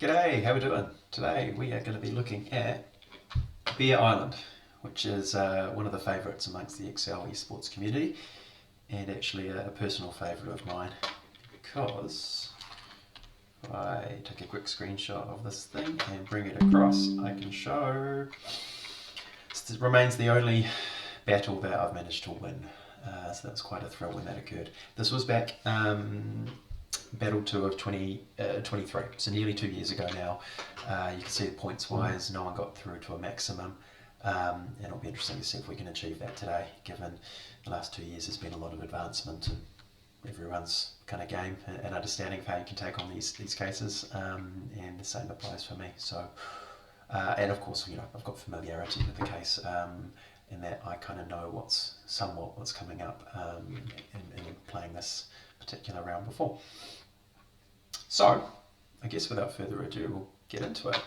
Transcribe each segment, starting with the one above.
G'day, how we doing? Today we are going to be looking at Bear Island, which is one of the favourites amongst the Excel esports community, and actually a personal favourite of mine, because if I take a quick screenshot of this thing and bring it across, I can show this remains the only battle that I've managed to win. So that's quite a thrill when that occurred. This was back Battle 2 of 2023, so nearly 2 years ago now. You can see points wise, no one got through to a maximum, and it'll be interesting to see if we can achieve that today, given the last 2 years there's been a lot of advancement in everyone's kind of game and understanding of how you can take on these cases, and the same applies for me. So, and of course, I've got familiarity with the case, in that I kind of know what's coming up, in playing this particular round before. So, I guess without further ado, we'll get into it.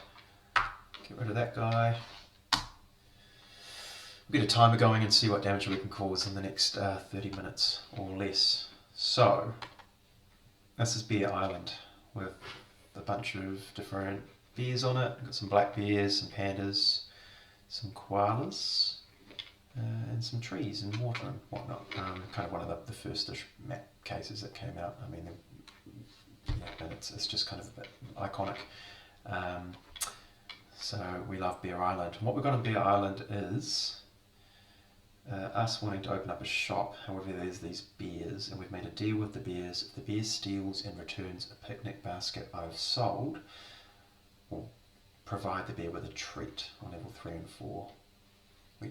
Get rid of that guy. We'll get a timer going and see what damage we can cause in the next 30 minutes or less. So, this is Bear Island with a bunch of different bears on it. We've got some black bears, some pandas, some koalas, and some trees and water and whatnot. Kind of one of the first-ish map cases that came out. I mean, and it's just kind of a bit iconic. So we love Bear Island. And what we've got on Bear Island is us wanting to open up a shop. However, there's these bears, and we've made a deal with the bears. If the bear steals and returns a picnic basket I've sold, we'll provide the bear with a treat on level 3 and 4. We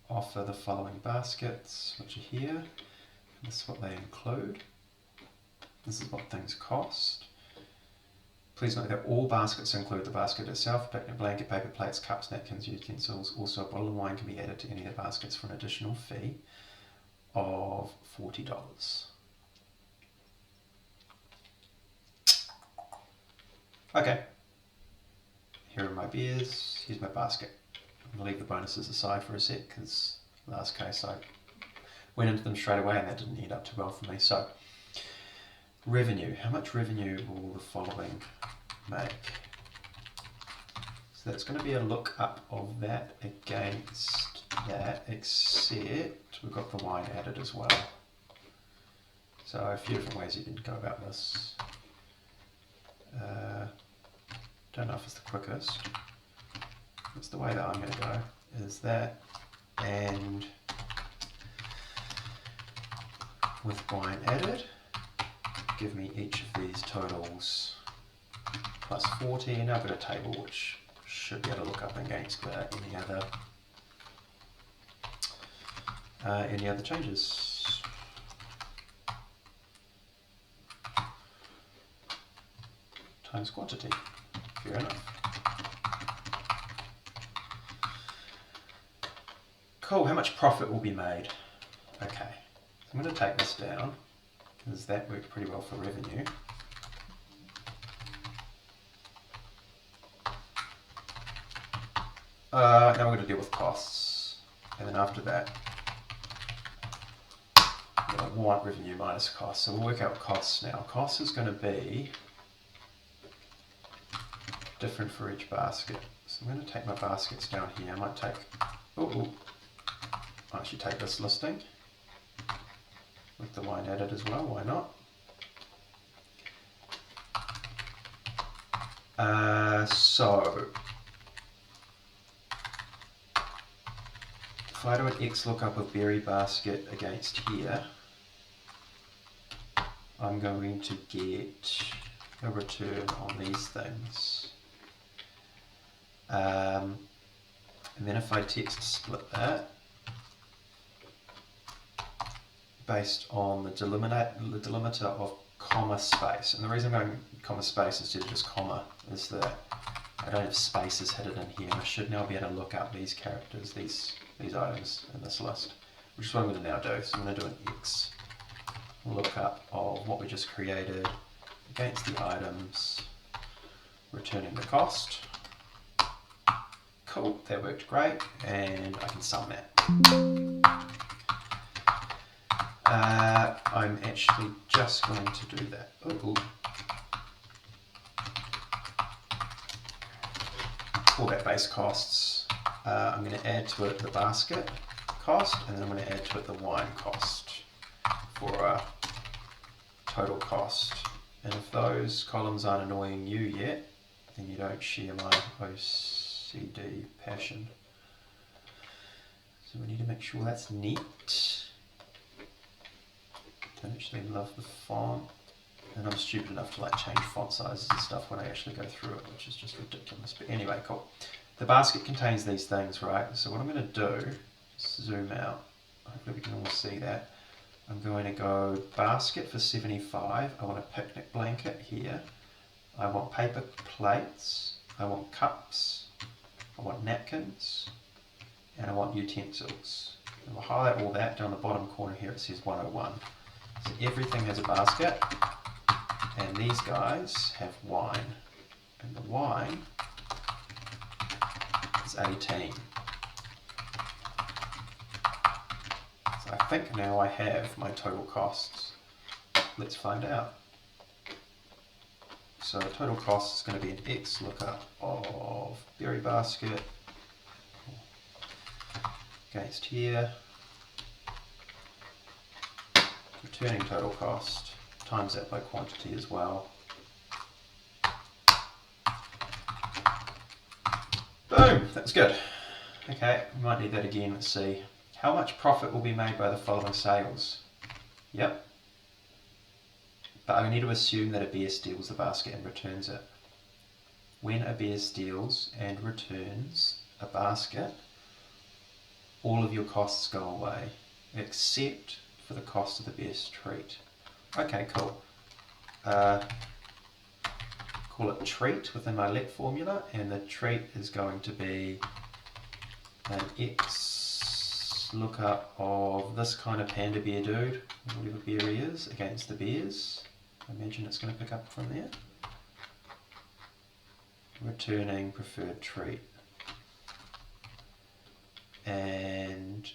offer the following baskets, which are here. This is what they include. This is what things cost. Please note that all baskets include the basket itself, picnic blanket, paper plates, cups, napkins, utensils. Also, a bottle of wine can be added to any of the baskets for an additional fee of $40. Okay, here are my beers, here's my basket. I'm going to leave the bonuses aside for a sec, because last case I went into them straight away and that didn't end up too well for me. So, revenue. How much revenue will the following make? So that's going to be a look up of that against that, except we've got the wine added as well. So a few different ways you can go about this. Don't know if it's the quickest. It's the way that I'm going to go, is that, and with wine added, give me each of these totals plus 40, and I've got a table which should be able to look up against any other changes. Times quantity, fair enough. Cool, how much profit will be made? Okay, so I'm going to take this down, because that worked pretty well for revenue. Now we're going to deal with costs, and then after that, I want revenue minus costs. So we'll work out costs now. Costs is going to be different for each basket. So I'm going to take my baskets down here. I might take, I'll actually take this listing with the wine added as well, why not? So if I do an X lookup of berry basket against here, I'm going to get a return on these things. And then if I text split that based on the delimiter of comma space, and the reason I'm going comma space instead of just comma is that I don't have spaces hidden in here. I should now be able to look up these characters, these items in this list, which is what I'm going to now do. So I'm going to do an X lookup of what we just created against the items, returning the cost. Cool, that worked great, and I can sum that. I'm actually just going to do that. call that base costs. I'm going to add to it the basket cost, and then I'm going to add to it the wine cost for total cost. And if those columns aren't annoying you yet, then you don't share my OCD passion. So we need to make sure that's neat. Don't actually love the font. And I'm stupid enough to like change font sizes and stuff when I actually go through it, which is just ridiculous. But anyway, cool. The basket contains these things, right? So what I'm going to do, zoom out, hopefully we can all see that. I'm going to go basket for 75. I want a picnic blanket here. I want paper plates. I want cups. I want napkins. And I want utensils. And we'll highlight all that. Down the bottom corner here it says 101. So everything has a basket. And these guys have wine. And the wine is 18. So I think now I have my total costs. Let's find out. So total cost is going to be an X lookup of berry basket against here, returning total cost, times that by quantity as well. Boom, that's good. Okay, we might need that again. Let's see. How much profit will be made by the following sales? Yep. But I need to assume that a bear steals the basket and returns it. When a bear steals and returns a basket, all of your costs go away, except for the cost of the bear's treat. Okay, cool. Call it treat within my let formula, and the treat is going to be an X lookup of this kind of panda bear dude, whatever bear he is, against the bears. I imagine it's going to pick up from there. Returning preferred treat. And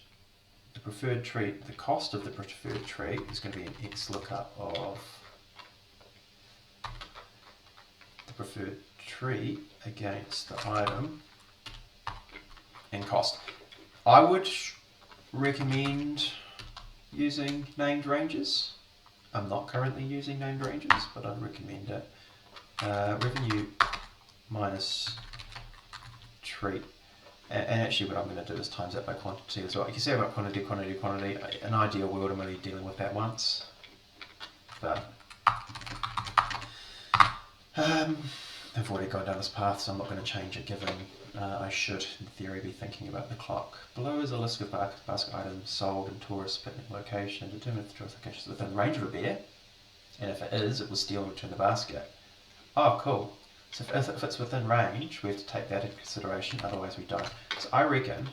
the preferred treat, the cost of the preferred treat is going to be an X lookup of the preferred treat against the item and cost. I would recommend using named ranges. I'm not currently using named ranges, but I'd recommend it. Revenue minus treat. And actually what I'm going to do is times that by quantity as well. You can see about quantity. An ideal world I'm only dealing with that once. But I've already gone down this path, so I'm not going to change it, given I should, in theory, be thinking about the clock. Below is a list of basket items sold in tourist picnic location. Determine if the tourist location is within range of a bear. And if it is, it will steal and return the basket. Oh, cool. So if it's within range, we have to take that into consideration, otherwise we don't. So I reckon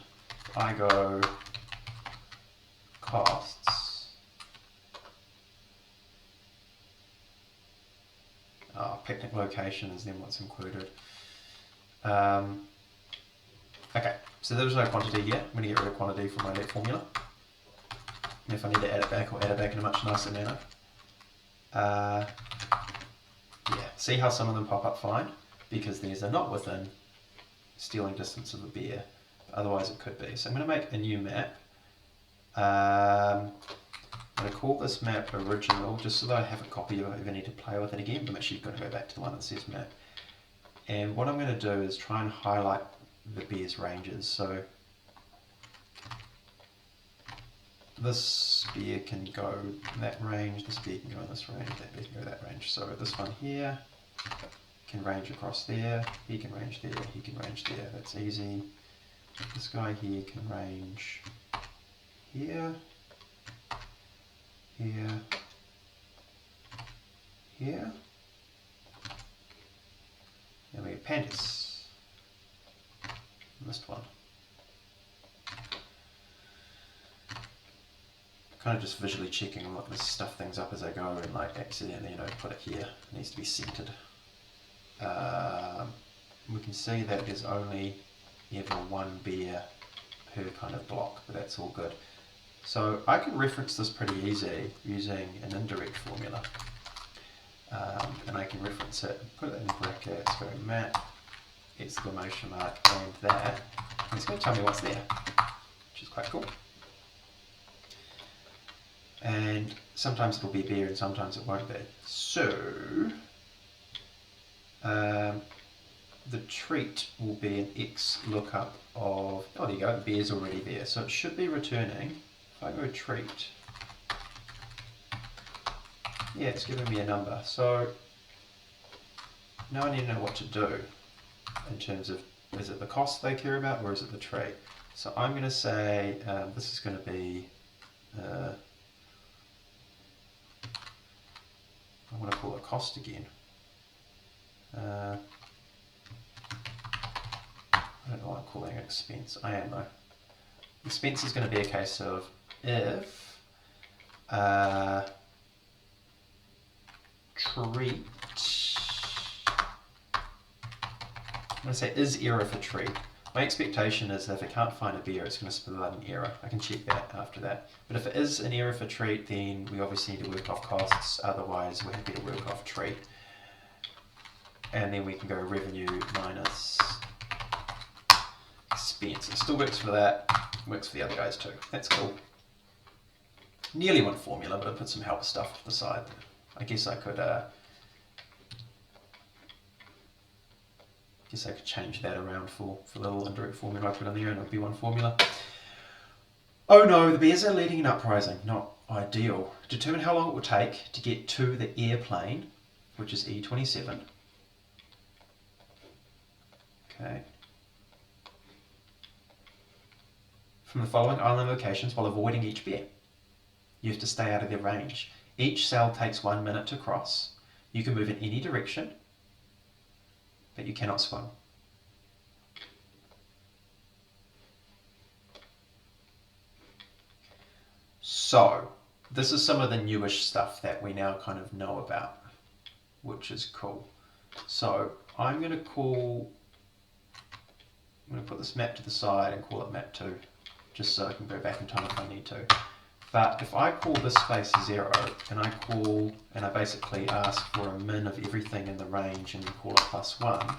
I go costs. Oh, picnic location is then what's included. Okay, so there's no quantity yet. I'm going to get rid of quantity from my let formula. And if I need to add it back, I'll add it back in a much nicer manner. Yeah, see how some of them pop up fine? Because these are not within stealing distance of a bear. Otherwise it could be. So I'm going to make a new map. I'm going to call this map original, just so that I have a copy of it if I need to play with it again. But I'm actually going to go back to the one that says map. And what I'm going to do is try and highlight the bear's ranges. So this bear can go in that range, this bear can go in this range, that bear can go that range. So this one here can range across there, he can range there, he can range there, that's easy. This guy here can range here, here, here. And we get pandas. Missed one. Kind of just visually checking I'm not going to stuff things up as I go and like accidentally, put it here. It needs to be centered. We can see that there's only ever one bear per kind of block, but that's all good. So I can reference this pretty easy using an indirect formula. And I can reference it, put it in brackets, go map exclamation mark, and that. And it's going to tell me what's there, which is quite cool. And sometimes it'll be beer and sometimes it won't be. So the treat will be an X lookup of, oh there you go, the beer's already there. So it should be returning, if I go treat, yeah, it's giving me a number. So now I need to know what to do in terms of, is it the cost they care about or is it the treat? So I'm going to say this is going to be, I want to call it cost again. I don't know why I'm calling it expense. I am though. Expense is going to be a case of if treat, I'm going to say is error for treat. My expectation is that if it can't find a beer, it's going to spit out an error. I can check that after that. But if it is an error for treat, then we obviously need to work off costs. Otherwise, we're happy to work off treat. And then we can go revenue minus expense. It still works for that. Works for the other guys too. That's cool. Nearly one formula, but I put some help stuff to the side. I guess I could change that around for the little indirect formula I put in there and it would be one formula. Oh no, the bears are leading an uprising. Not ideal. Determine how long it will take to get to the airplane, which is E27. Okay. From the following island locations while avoiding each bear. You have to stay out of their range. Each cell takes 1 minute to cross. You can move in any direction, but you cannot swim. So, this is some of the newish stuff that we now kind of know about, which is cool. So, I'm going to put this map to the side and call it map 2, just so I can go back in time if I need to. But if I call this space 0, and I basically ask for a min of everything in the range and then call it +1,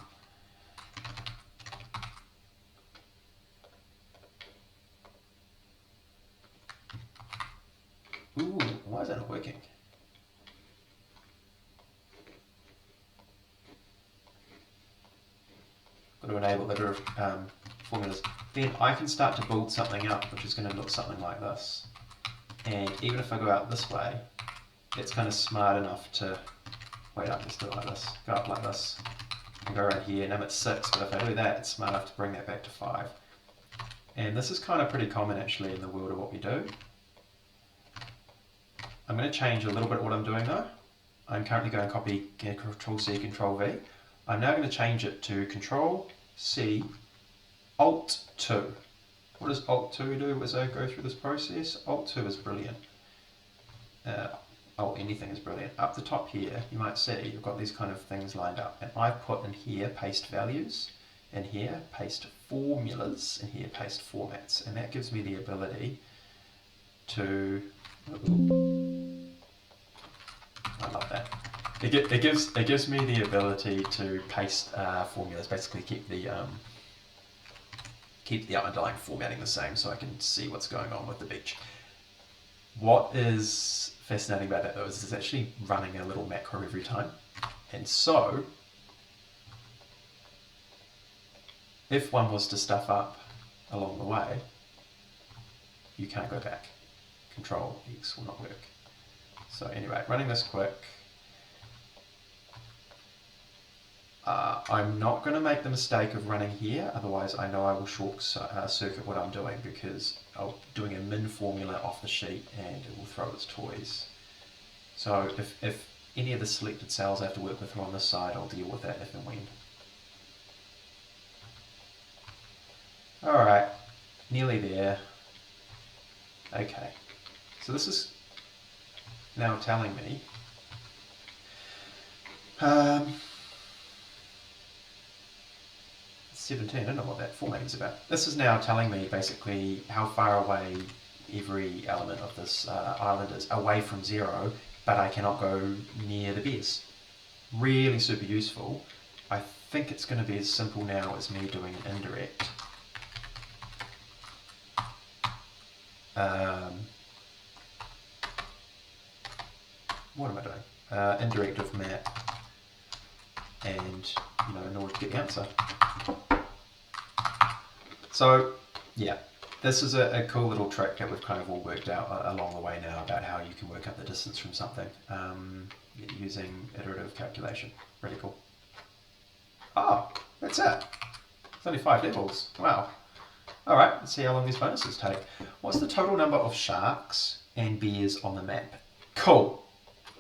ooh, why is that not working? Got to enable the formulas. Then I can start to build something up, which is going to look something like this. And even if I go out this way, it's kind of smart enough to, wait up, let's do it like this, go up like this, and go right here, and I'm at 6, but if I do that, it's smart enough to bring that back to 5. And this is kind of pretty common actually in the world of what we do. I'm going to change a little bit what I'm doing though. I'm currently going to copy Control C, Control V. I'm now going to change it to Control C, Alt 2. What does Alt 2 do as I go through this process? Alt 2 is brilliant. Alt anything is brilliant. Up the top here, you might see you've got these kind of things lined up. And I've put in here paste values, in here paste formulas, in here paste formats. And that gives me the ability to, I love that. It gives me the ability to paste formulas, basically keep the underlying formatting the same so I can see what's going on with the beach. What is fascinating about that though is it's actually running a little macro every time. And so, if one was to stuff up along the way, you can't go back. Control X will not work. So anyway, running this quick, I'm not going to make the mistake of running here, otherwise I know I will short circuit what I'm doing because I'm doing a min formula off the sheet and it will throw its toys. So if any of the selected cells I have to work with are on this side, I'll deal with that if and when. Alright, nearly there. Okay, so this is now telling me 17, I don't know what that formatting is about. This is now telling me basically how far away every element of this island is away from 0, but I cannot go near the bears. Really super useful. I think it's going to be as simple now as me doing an indirect. What am I doing? Indirect of map, and in order to get the answer. So yeah, this is a cool little trick that we've kind of all worked out along the way now about how you can work out the distance from something using iterative calculation. Really cool. Oh, that's it. It's only 5 levels. Wow. Alright, let's see how long these bonuses take. What's the total number of sharks and bears on the map? Cool.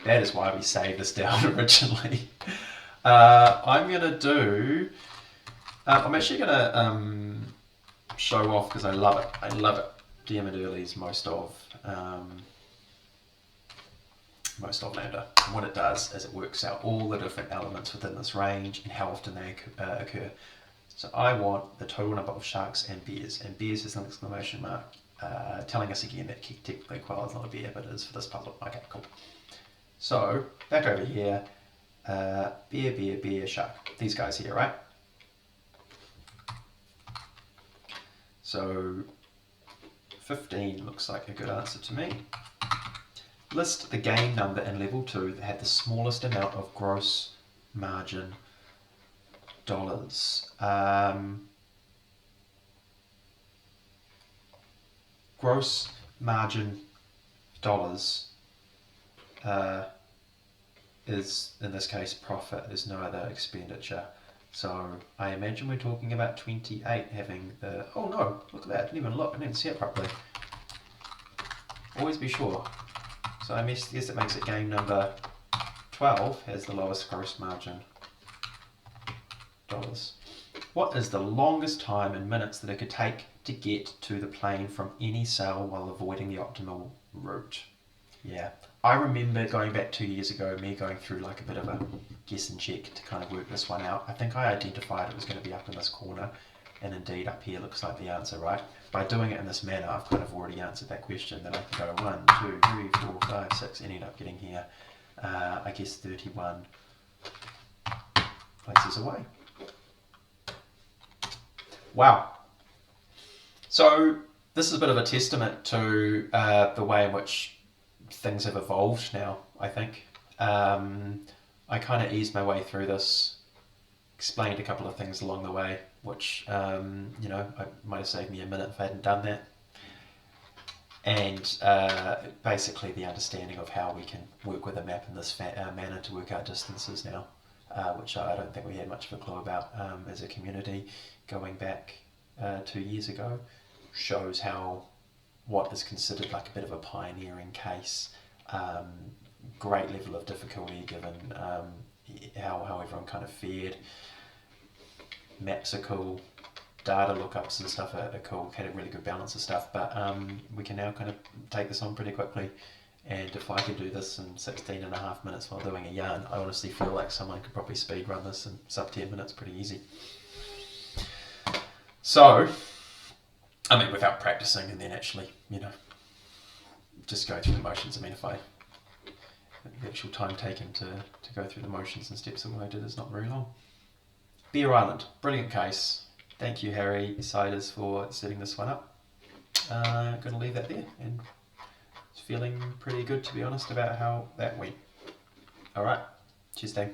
That is why we saved this down originally. I'm going to do... I'm actually going to show off because I love it. I love it. Diarmid Early's most of Lambda. And what it does is it works out all the different elements within this range and how often they occur. So I want the total number of sharks and bears is an exclamation mark, telling us again that technically koala is not a bear, but it is for this puzzle. Okay, cool. So back over here, bear, shark. These guys here, right? So 15 looks like a good answer to me. List the game number in level 2 that had the smallest amount of gross margin dollars. Gross margin dollars is, in this case, profit, is no other expenditure. So I imagine we're talking about 28 having the... Oh no, look at that, I didn't even look, I didn't see it properly. Always be sure. So I guess it makes it game number 12 has the lowest gross margin dollars. What is the longest time in minutes that it could take to get to the plane from any cell while avoiding the optimal route? Yeah, I remember going back 2 years ago, me going through like a bit of a guess and check to kind of work this one out. I think I identified it was going to be up in this corner, and indeed up here looks like the answer, right? By doing it in this manner, I've kind of already answered that question. Then I can go 1, 2, 3, 4, 5, 6, and end up getting here, I guess 31 places away. Wow. So this is a bit of a testament to the way in which things have evolved now, I think. I kind of eased my way through this, explained a couple of things along the way, which, I might have saved me a minute if I hadn't done that. And basically the understanding of how we can work with a map in this manner to work out distances now, which I don't think we had much of a clue about as a community going back 2 years ago, shows how what is considered like a bit of a pioneering case, great level of difficulty given how everyone kind of fared. Maps are cool, data lookups and stuff are cool, had a really good balance of stuff, but we can now kind of take this on pretty quickly. And if I could do this in 16.5 minutes while doing a yarn, I honestly feel like someone could probably speed run this in sub 10 minutes pretty easy. So, I mean, without practicing and then actually, just go through the motions. I mean, the actual time taken to go through the motions and steps of what I did is not very long. Bear Island, brilliant case. Thank you, Harry Seiders, for setting this one up. Going to leave that there, and it's feeling pretty good, to be honest, about how that went. Alright, cheers, Dave.